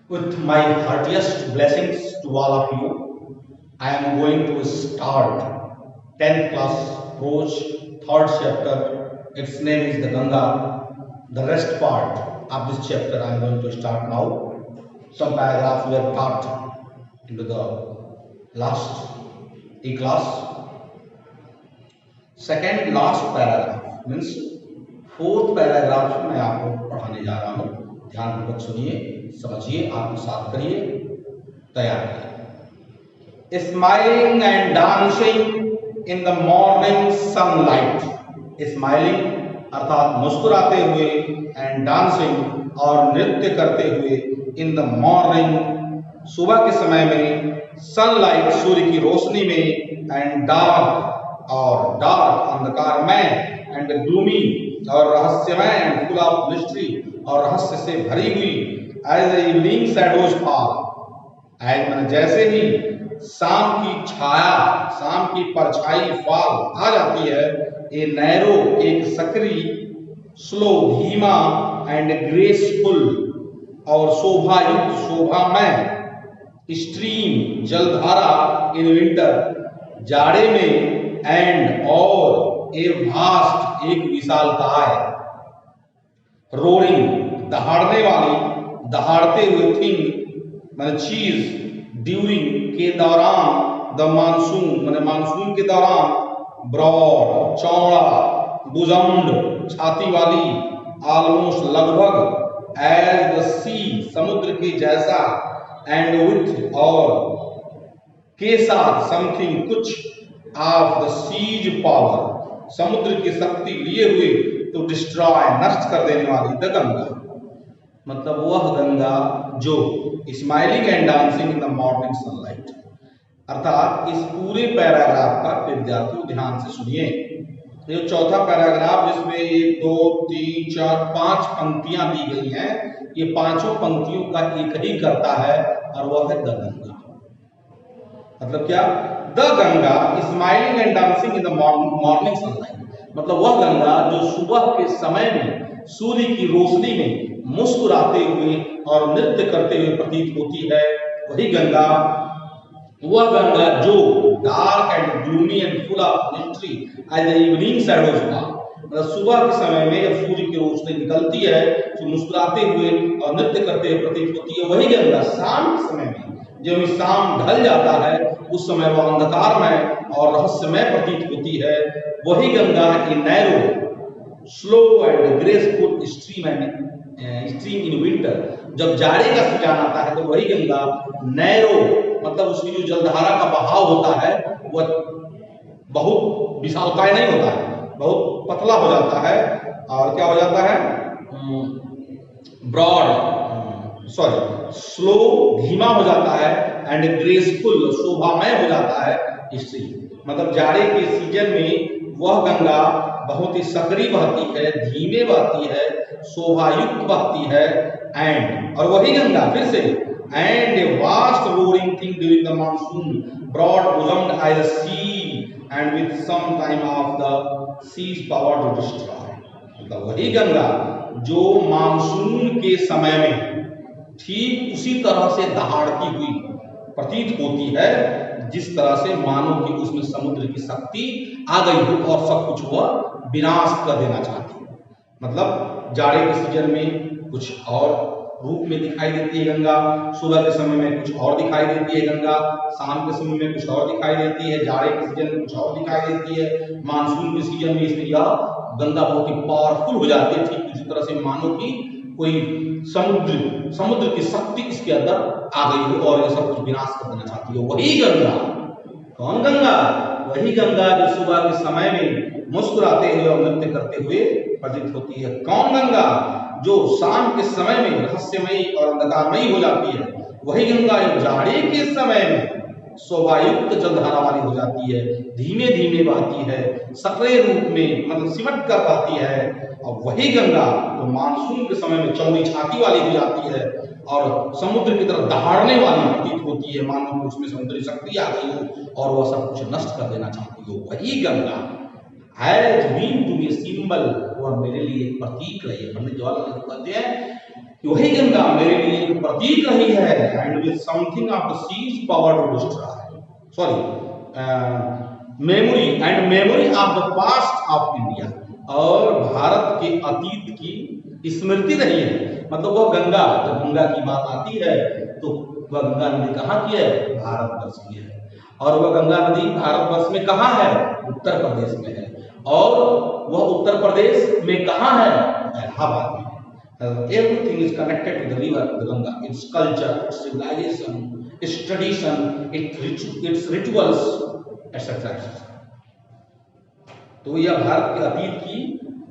With my heartiest blessings to all of you, I am going to start 10th class Prose, 3rd chapter. Its name is the Ganga. The rest part of this chapter I am going to start now. Some paragraphs were taught into the last class. Second last paragraph means fourth paragraph मैं आपको पढ़ाने जा रहा हूं। ध्यानपूर्वक सुनिए, समझिए, आत्मसात करिए, तैयार करिए। Smiling and dancing in the morning sunlight. Smiling अर्थात मुस्कुराते हुए, एंड डांसिंग और नृत्य करते हुए, इन द मॉर्निंग सुबह के समय में, सनलाइट सूर्य की रोशनी में, एंड डार्क और डार्क अंधकार में, एंड ग्लूमी और रहस्यमय, एंड फुल ऑफ मिस्ट्री और रहस्य से भरी हुई, as evening shadows fall, as मैंने जैसे ही शाम की छाया, शाम की परछाई फॉल आ जाती है, ए नैरो एक सकरी, स्लो धीमा, एंड ग्रेसफुल और शोभायुक्त शोभामय, स्ट्रीम जलधारा, इन विंटर जाड़े में, एंड और ए वास्ट एक विशालकाय, रोरिंग दहाड़ने वाली, दहाड़ते हुए, थिंग मैंने चीज, ड्यूरिंग के दौरान, द मानसून मैंने मानसून के दौरान, ब्रॉड चौड़ा, बुजम्ड छाती वाली, ऑलमोस्ट लगभग, एज द सी समुद्र के जैसा, एंड विथ और के साथ, समथिंग कुछ, ऑफ द सीज पावर समुद्र की शक्ति लिए हुए, तो डिस्ट्रॉय नष्ट कर देने वाली, द गंगा मतलब वह गंगा जो smiling and dancing in the morning sunlight. अर्थात इस पूरे पैराग्राफ का विद्यार्थियों ध्यान से सुनिए। ये चौथा पैराग्राफ जिसमें 1 2 3 4 5 पंक्तियां दी गई हैं, ये पांचों पंक्तियों का एक ही करता है और वह है द गंगा। मतलब क्या? The Ganga smiling and dancing in the morning sunlight, मतलब वह गंगा जो सुबह के समय में सूर्य की रोशनी में मुस्कुराते हुए और नृत्य करते हुए प्रतीत होती है, वही गंगा, वह गंगा जो dark and gloomy and full of mystery as the evening shadows fall, मतलब सुबह के समय में जब सूर्य की रोशनी निकलती है तो मुस्कुराते हुए और नृत्य करते हुए प्रतीत होती है, वही गंगा शाम के समय में जब शाम ढल जाता है उस समय वह अंधकार में और रहस्यमय प्रतीत होती है, वही गंगा इन narrow slow and graceful stream in winter, जब जाड़े का सीजन आता है तो वही गंगा नैरो मतलब उसकी जो जलधारा का बहाव होता है वह बहुत विशालकाय नहीं होता है, बहुत पतला हो जाता है, और क्या हो जाता है, ब्रॉड स्लो धीमा हो जाता है, एंड ग्रेसफुल शोभामय हो जाता है। इससे मतलब जाड़े के सीजन में वह गंगा बहुत ही सकरी बहती है, धीमे बहती है, शोभायुक्त बहती है, एंड और वही गंगा फिर से, and a vast roaring thing during the monsoon, broad bosomed as a sea, and with some time of the sea's power to destroy, मतलब वही गंगा जो मानसून के समय में ठीक उसी तरह से दहाड़ती हुई प्रतीत होती है जिस तरह से मानो कि उसमें समुद्र की शक्ति आ गई हो और सब कुछ वह विनाश कर देना चाहती है। मतलब जाड़े के सीजन में कुछ और रूप में दिखाई देती है गंगा, सुबह के समय में कुछ और दिखाई देती है गंगा, शाम के समय में कुछ और दिखाई देती है, जाड़े के सीजन में कुछ और दिखाई देती है, मानसून के सीजन में इसमें यह गंगा बहुत ही पावरफुल हो जाती है, ठीक उसी तरह से मानो कि कोई समुद्र की शक्ति इसके अंदर आ गई हो और ये सब कुछ विनाश कर देना चाहती है। वही गंगा, कौन गंगा? वही गंगा जो सुबह के समय में मुस्कुराते हुए और नृत्य करते हुए प्रतीत होती है। कौन गंगा? जो शाम के समय में रहस्यमयी और अंधकारमयी हो जाती है। वही गंगा जो जाड़े के समय में शोभायुक्त जलधारा वाली हो जाती है, धीमे धीमे बहती है, सकरे रूप में मतलब सिमट कर बहती है। और वही गंगा तो मानसून के समय में चौड़ी छाती वाली हो जाती है और समुद्र की तरफ दहाड़ने वाली प्रतीत होती है, मानो कि उसमें समुद्री शक्ति आ गई हो और वह सब कुछ नष्ट कर देना चाहती हो। वही Ganga has been to be symbol, वह मेरे लिए एक प्रतीक रही है। पंडित जवाहरलाल नेहरू कहते हैं कि वही गंगा मेरे लिए एक प्रतीक रही है and with something of the sea's power to destroy, sorry memory of the past of India, और भारत के अतीत की स्मृति रही है। मतलब वह गंगा, जब गंगा की बात आती है तो वह गंगा नदी कहाँ की है? भारतवर्ष की है। और वह गंगा नदी भारतवर्ष में कहाँ है? उत्तर प्रदेश में है। और वह उत्तर प्रदेश में कहाँ है? इलाहाबाद में। Everything is connected to the river, the Ganga. Its culture, its civilization, its tradition, its rituals, etc. तो यह भारत के अतीत की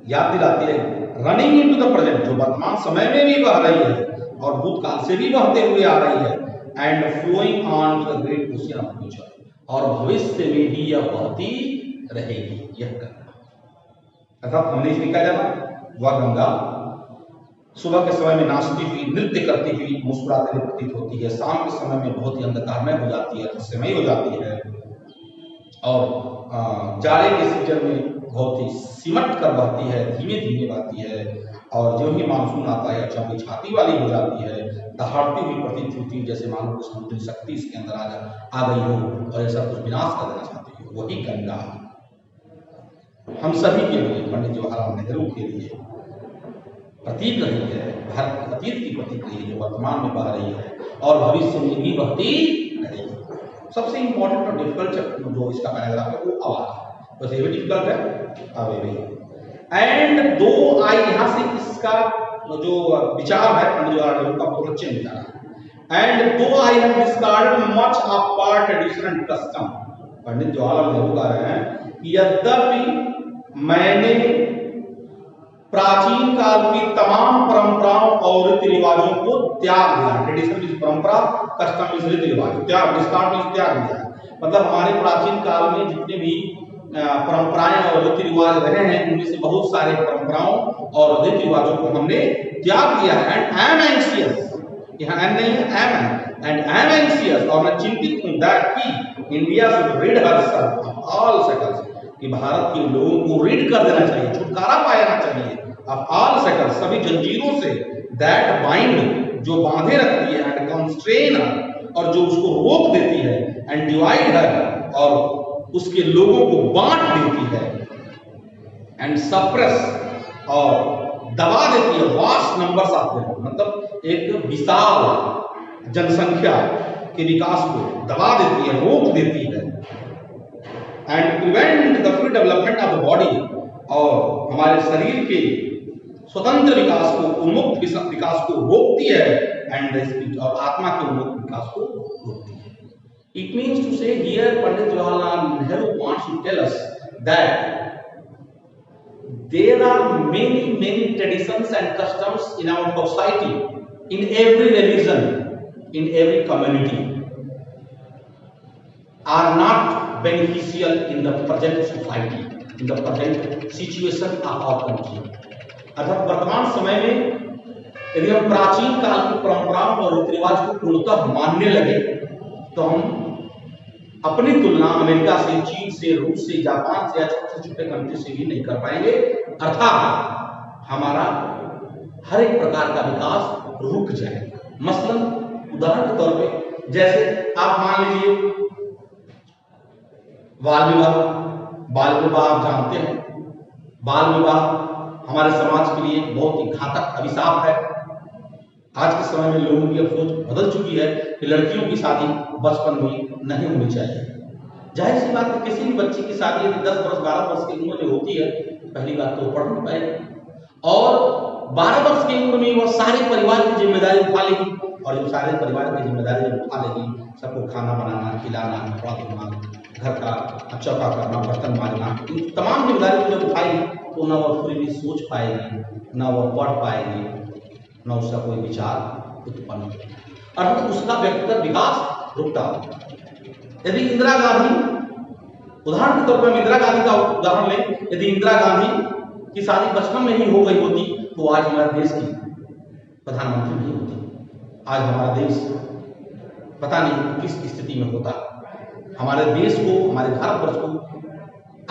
याद दिलाती है। रनिंग इनटू द प्रेजेंट, जो वर्तमान समय में भी बह रही है और भूतकाल से भी बहते हुए आ रही है। And flowing on to the great ocean of future, और भविष्य में भी यह बहती रहेगी यह गंगा। अर्थात हमने लिखा जाना वह गंगा सुबह के समय में नाचती हुई, नृत्य करती हुई, मुस्कुराते हुए प्रतीत होती है। शाम के समय में बहुत ही अंधकारमय हो जाती है, रहस्यमयी हो जाती है। और जाड़े के सीजन में बहुत ही सिमट कर बहती है, धीमे धीमे बहती है। और जो ही मानसून आता है चौड़ी छाती वाली हो जाती है, दहाड़ती हुई प्रतीत होती है, जैसे मानो कि समुद्री शक्ति इसके अंदर आ गई हो और ऐसा कुछ विनाश कर देना चाहती हो। वही गंगा हम सभी के लिए, पंडित जवाहरलाल नेहरू के लिए प्रतीक रही है, भारत के अतीत की प्रतीक रही है, जो वर्तमान में बह रही है और भविष्य में भी बहती रहेगी। सबसे इंपॉर्टेंट और डिफिकल्ट जो इसका पैराग्राफ है वो आवाज है, बस ये भी डिफिकल्ट है अवे भी। एंड दो आई, यहाँ से इसका जो विचार है पंडित जवाहरलाल नेहरू का बहुत अच्छे विचार है। And though I have discarded much of our tradition and custom, Pandit Jawaharlal Nehru कह रहे हैं कि यद्यपि मैंने प्राचीन काल की तमाम परंपराओं और रीति रिवाजों को त्याग दिया। ट्रेडिशन की परंपरा, कस्टम मींस रीति रिवाज, त्याग, डिस्कार्ड मींस त्याग दिया। मतलब हमारे प्राचीन काल में जितने भी परंपराएं और रीति रिवाज रहे हैं, उनमें से बहुत सारे परंपराओं और रीति रिवाजों को हमने त्याग दिया है। एंड आई एम एंग्जियस, यहाँ एम नहीं है, एंड आई एम एंग्जियस, और मैं चिंतित हूं दैट कि India should rid herself of all shackles, कि भारत के लोगों को रीड कर देना चाहिए, छुटकारा पाना चाहिए ऑफ ऑल सेकल्स, सभी जंजीरों से, दैट बाइंड, जो बांधे रखती है, एंड कंस्ट्रेन, और जो उसको रोक देती है, एंड डिवाइड है, और उसके लोगों को बांट देती है, एंड सप्रेस, और दबा देती है, वास्ट नंबर्स आते हैं, मतलब एक विशाल जनसंख्या के विकास को दबा देती है, रोक देती है। And prevent the free development of the body, और हमारे शरीर के स्वतंत्र विकास को, उन्मुक्त विकास को रोकती है, एंड और आत्मा के उन्मुक्त विकास को रोकती है। It means to say here Pandit Jawaharlal Nehru wants to tell us that there are many traditions and customs in our society, in every religion, in every community, are not beneficial in the present society, in the present situation of our country. अर्थात वर्तमान समय में यदि हम प्राचीन काल की परंपराओं और रीति रिवाज को पूर्णतः मानने लगे तो हम अपनी तुलना अमेरिका से, चीन से, रूस से, जापान से या छोटे छोटे कंट्री से भी नहीं कर पाएंगे। अर्थात हमारा हर एक प्रकार का विकास रुक जाएगा। मसलन उदाहरण के तौर पे, जैसे आप मान लीजिए बाल विवाह आप जानते हैं, बाल विवाह हमारे समाज के लिए बहुत ही घातक अभिशाप है। आज के समय में लोगों की सोच बदल चुकी है कि लड़कियों की शादी बचपन में नहीं होनी चाहिए। जाहिर सी बात है, किसी भी बच्ची की शादी यदि 10 वर्ष 12 वर्ष की उम्र में होती है, पहली बात तो पढ़ नहीं पाएगी, और 12 वर्ष की उम्र में वह सारे परिवार की जिम्मेदारी उठा लेगी, और जब सारे परिवार की जिम्मेदारी उठा लेगी, सबको खाना बनाना, खिलाना, कपड़ा धोना, घर का चौका करना, बर्तन मांजना, इन तमाम जिम्मेदारी को जब उठाएगी तो न वह पूरी सोच पाएगी, न वह पढ़ पाएगी, न उसका कोई विचार उत्पन्न होगा, अर्थात उसका व्यक्तिगत विकास रुकता होगा। यदि इंदिरा गांधी, उदाहरण के तौर पर इंदिरा गांधी का उदाहरण लें, यदि इंदिरा गांधी की शादी बचपन में ही हो गई होती तो आज हमारे देश की प्रधानमंत्री नहीं होती। आज हमारा देश पता नहीं किस स्थिति में होता। हमारे देश को, हमारे भारतवर्ष को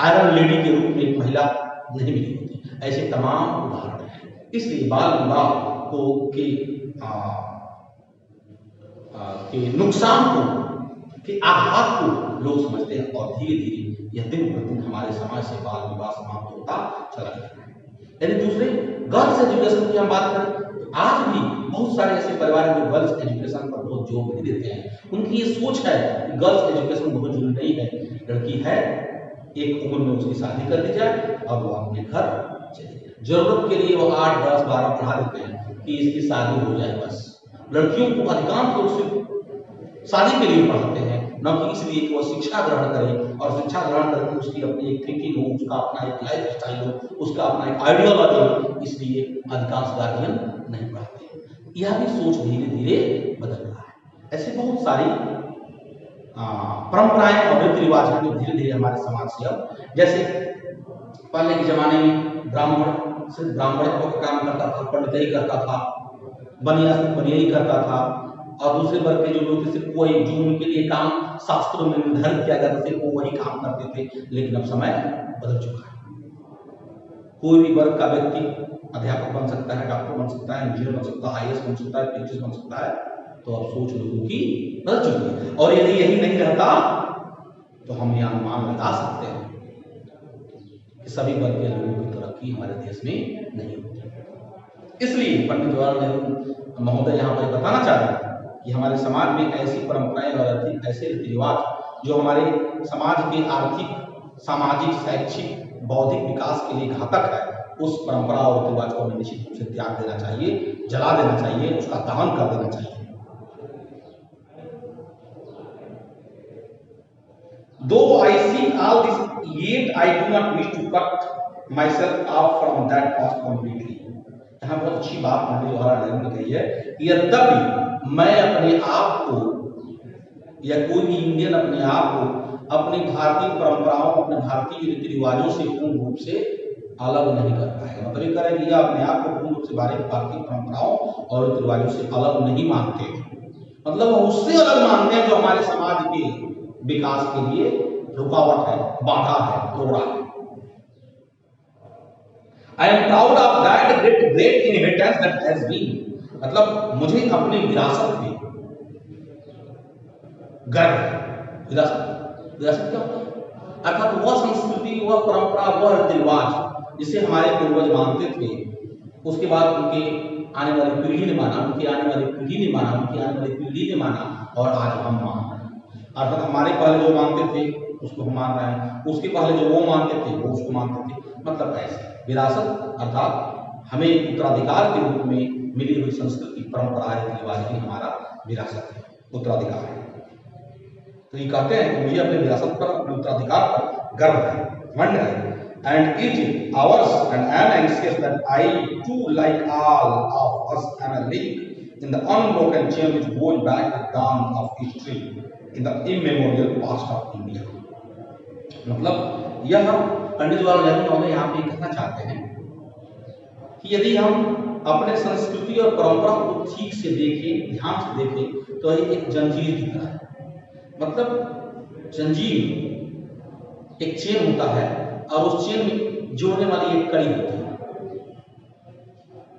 आयरन लेडी के रूप में एक महिला नहीं मिली होती। ऐसे तमाम उदाहरण हैं। इसलिए बाल विवाह को के नुकसान को, के आघात को लोग समझते हैं और धीरे धीरे यह दिन प्रतिदिन हमारे समाज से बाल विवाह समाप्त होता चला गया है। यदि दूसरे गर्ल्स एजुकेशन की हम बात करें तो आज भी बहुत सारे ऐसे परिवार हैं जो गर्ल्स एजुकेशन पर बहुत जोर नहीं देते हैं। उनकी ये सोच है कि गर्ल्स एजुकेशन बहुत जरूरी नहीं है, लड़की है एक उम्र में उसकी शादी कर दी जाए और वो अपने घर चले जाए। जरूरत के लिए वो 8, 10, 12 पढ़ा देते हैं कि इसकी शादी हो जाए बस। लड़कियों को अधिकांश लोग सिर्फ शादी के लिए पढ़ाते हैं, न कि इसलिए कि वो शिक्षा ग्रहण करे और शिक्षा ग्रहण करके उसकी अपनी एक थिंकिंग हो, उसका अपना एक लाइफ स्टाइल हो, उसका अपना एक आइडियोलॉजी हो। इसलिए अधिकांश गार्जियन नहीं पढ़ाते। यह भी सोच धीरे धीरे बदल रहा है। ऐसे बहुत सारी परंपराएं और रीति रिवाज हैं जो धीरे धीरे हमारे समाज से अब, जैसे पहले के जमाने में ब्राह्मण सिर्फ ब्राह्मणत्व का काम करता था, पंडितई करता था, बनिया सिर्फ बनियाई करता था, और दूसरे वर्ग के जो लोग थे सिर्फ वही जो उनके लिए काम शास्त्रों में निर्धारित किया गया था सिर्फ वो वही काम करते थे। लेकिन अब समय बदल चुका है। कोई भी वर्ग का व्यक्ति अध्यापक बन सकता है, डॉक्टर बन सकता है, इंजीनियर बन सकता है, IAS बन सकता है, PhD बन सकता है। तो अब सोच लोगों की बदल चुकी है। और यदि यही नहीं रहता तो हम यह अनुमान लगा सकते हैं कि सभी वर्ग के लोगों की तरक्की हमारे देश में नहीं होती। इसलिए पंडित जवाहरलाल नेहरू महोदय यहाँ पर बताना चाहते हैं कि हमारे समाज में ऐसी परंपराएं और ऐसे रीति रिवाज जो हमारे समाज के आर्थिक, सामाजिक, शैक्षिक, बौद्धिक विकास के लिए घातक है, उस परंपरा और रीति रिवाज को हमें निश्चित रूप से त्याग देना चाहिए, जला देना चाहिए, उसका दहन कर देना चाहिए। Though I see all this, yet I do not wish to cut myself off from that path completely. यहाँ बहुत अच्छी बात पंडित जवाहरलाल नेहरू ने कही है कि यद्यपि मैं अपने आप को या कोई भी इंडियन अपने आप को अपनी भारतीय परंपराओं, अपने भारतीय रीति रिवाजों से पूर्ण रूप से अलग नहीं कर पाएगा। मतलब ये करें कि अपने आप को पूर्ण रूप से भारतीय परंपराओं और रीति रिवाजों से अलग नहीं मानते, मतलब उससे अलग मानते हैं जो हमारे समाज के विकास के लिए रुकावट है, बाधा है, रोड़ा है। I am proud of that great inheritance that has been. मतलब मुझे अपनी विरासत पे गर्व है। विरासत क्या होता है? अर्थात वह संस्कृति, वह परंपरा, वह रीति रिवाज जिसे हमारे पूर्वज मानते थे, उसके बाद उनके आने वाली पीढ़ी ने माना, उनकी आने वाली पीढ़ी ने माना, उनकी आने वाली पीढ़ी ने माना, और आज हम मान रहे हैं। अर्थात हमारे पहले जो मानते थे उसको हम मान रहे हैं, उसके पहले जो वो मानते थे वो उसको मानते थे। मतलब ऐसे विरासत अर्थात हमें उत्तराधिकार के रूप में मिली हुई संस्कृति, परंपरा, रीति रिवाज ही हमारा विरासत है, उत्तराधिकार है। तो ये कहते हैं कि मुझे अपने विरासत पर, अपने उत्तराधिकार पर गर्व है, घमंड है। And it is ours, and I am anxious that I too, like all of us, am a link in the unbroken chain which goes back to the dawn of history in the immemorial past of India. मतलब यह पंडित जवाहरलाल नेहरू महोदय यहाँ पे कहना चाहते हैं कि यदि हम अपने संस्कृति और परंपरा को ठीक से देखें, ध्यान से देखें, तो ये एक जंजीर की तरह है। मतलब जंजीर एक चेन होता है और उस चेन में जोड़ने वाली एक कड़ी होती है,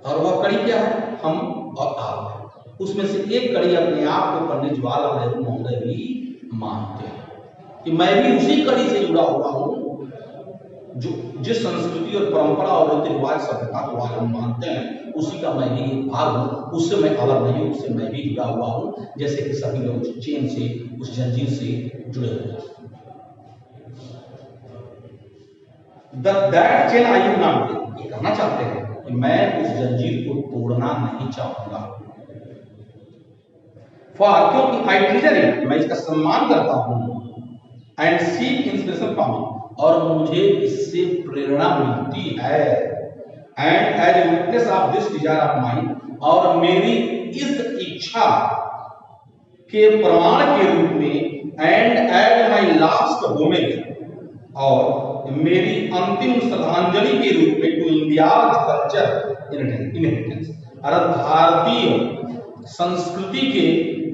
और वह कड़ी क्या है? हम और आप। उसमें से एक कड़ी अपने आप को पंडित जवाहरलाल नेहरू महोदय भी मानते हैं कि मैं भी उसी कड़ी से जुड़ा हुआ हूँ जो जिस संस्कृति और परंपरा और रीति रिवाज सभ्यता को आज हम मानते हैं, उसी का मैं भी एक भाग हूँ, उससे मैं अलग नहीं हूँ, उससे मैं भी जुड़ा हुआ हूँ, जैसे कि सभी लोग चेन से, उस जंजीर से जुड़े हुए हैं। That chain I will not break। ये कहना चाहते हैं कि मैं उस जंजीर को तोड़ना नहीं चाहूंगा। क्योंकि I treasure it, मैं इसका सम्मान करता हूँ, and seek inspiration from it, और मुझे इससे प्रेरणा मिलती है। And as a witness of this desire of mine, और मेरी इस इच्छा के प्रमाण के रूप में, and as my last homage, और मेरी अंतिम श्रद्धांजलि के रूप में, टू इंडियाज कल्चर इनहेरिटेंस, अर्थात भारतीय संस्कृति के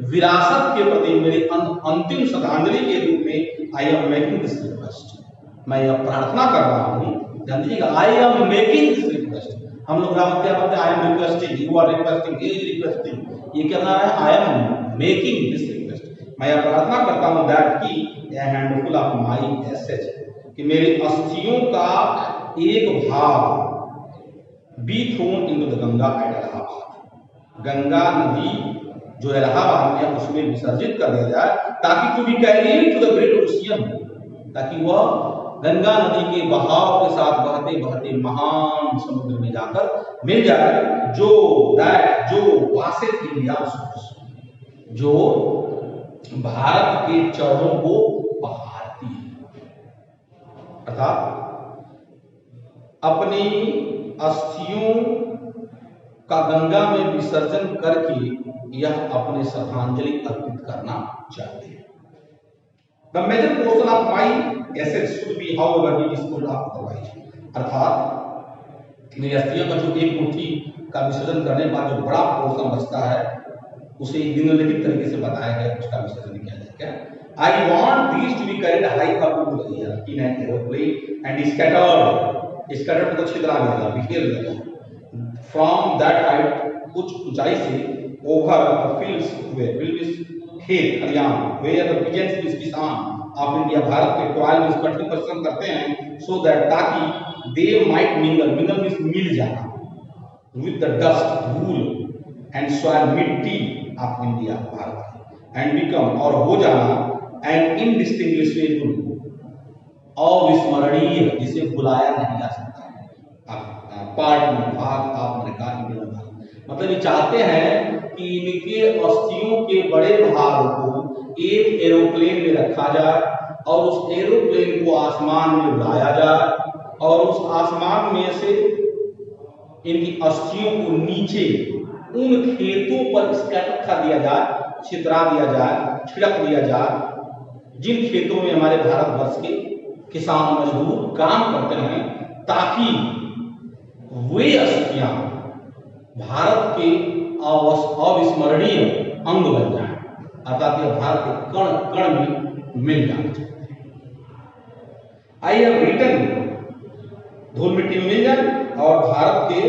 विरासत के प्रति मेरी अंतिम श्रद्धांजलि के रूप में I am making this request. मैं यह प्रार्थना कर रहा हूं ध्यान दीजिएगा, I am making this request. हम लोग ग्रामर क्या बोलते हैं, I am requesting, you are requesting, he is requesting. ये क्या बना रहा है, I am making this request, मैं यह प्रार्थना करता हूं दैट की a handful of my ashes, कि मेरी अस्थियों का एक भाग be thrown into the Ganga eight Allahabad, Ganga नदी जो इलाहाबाद में उसमें विसर्जित कर दिया जाए, ताकि to be carried to the great ocean, ताकि वह गंगा नदी के बहाव के साथ बहते बहते महान समुद्र में जाकर मिल जाए, जो वासित इंडिया सोर्स, जो भारत के चरणों को बहाती है, अर्थात अपनी अस्थियों का गंगा में विसर्जन करके यह अपने श्रद्धांजलि अर्पित करना चाहते हैं। The major portion of my assets should be however be disposed of otherwise, अर्थात मेरी अस्थियों का जो एक मुट्ठी का विसर्जन करने के बाद जो बड़ा पोर्शन बचता है, उसे निम्नलिखित तरीके से बताया गया उसका विसर्जन किया जाएगा। I want these to be carried high up into the air in an aeroplane and scattered तो छितरा गया, बिखेर गया from that height, कुछ ऊंचाई से over the fields where fields खेत खलियान where the pigeons is किसान ऑफ इंडिया, भारत के टॉयल में कठिन परिश्रम करते हैं, so that ताकि they might mingle means मिल जाना with the dust wool and soil मिट्टी of India, Bharat, and become और हो जाना an indistinguishable अविस्मरणीय, जिसे भुलाया नहीं जा सकता। पार्ट में भाग आपने कहा इंडियन भाग, मतलब ये चाहते हैं कि इनके अस्थियों के बड़े भाग को एक एरोप्लेन में रखा जाए और उस एरोप्लेन को आसमान में उड़ाया जाए और उस आसमान में से इनकी अस्थियों को नीचे उन खेतों पर स्कैटर कर दिया जाए, छितरा दिया जाए, छिड़क दिया जाए, जिन खेतों में हमारे भारतवर्ष के किसान मजदूर काम करते हैं, ताकि वे अस्थियां भारत के अविस्मरणीय अंग बन जाए, अर्थात यह भारत के कण कण में मिल जाना चाहते हैं। आई हैव रिटन, धूल मिट्टी में मिल जाए और भारत के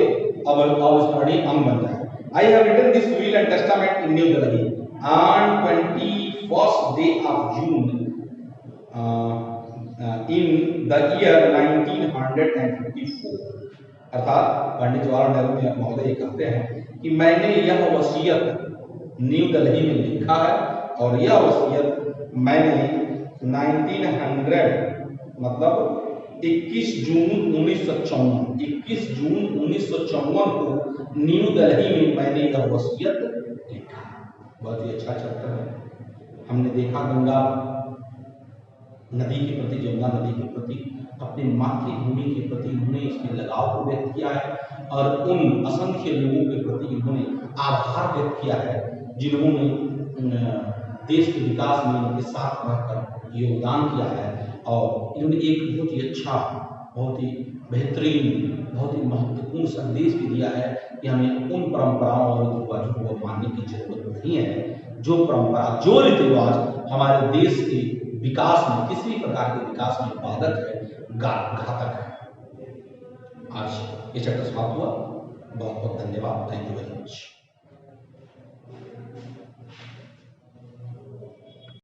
अविस्मरणीय अंग बन जाए। I have written this will and testament in New Delhi on 21st day of June in the year 1954, अर्थात पंडित जवाहरलाल नेहरू महोदय कहते हैं कि मैंने यह वसीयत न्यू दिल्ली में लिखा है और यह वसीयत मैंने 1900 मतलब 21 जून 1954 को न्यू दिल्ली में मैंने यह वसीयत लिखा। बहुत ही अच्छा चैप्टर है। हमने देखा गंगा नदी के प्रति, जमुना नदी के प्रति, अपनी मातृभूमि के प्रति उन्होंने इसके लगाव को व्यक्त किया है और उन असंख्य लोगों के प्रति उन्होंने आभार व्यक्त किया है जिन्होंने देश के विकास में उनके साथ रहकर योगदान किया है और इन्होंने एक बहुत ही अच्छा, बहुत ही बेहतरीन, बहुत ही महत्वपूर्ण संदेश भी दिया है कि हमें उन परंपराओं और रीति रिवाजों को मानने की जरूरत नहीं है जो परंपरा, जो रीति रिवाज हमारे देश के विकास में, किसी भी प्रकार के विकास में बाधक है, घातक है। आज ये चैप्टर समाप्त हुआ। बहुत बहुत धन्यवाद। Thank you very much.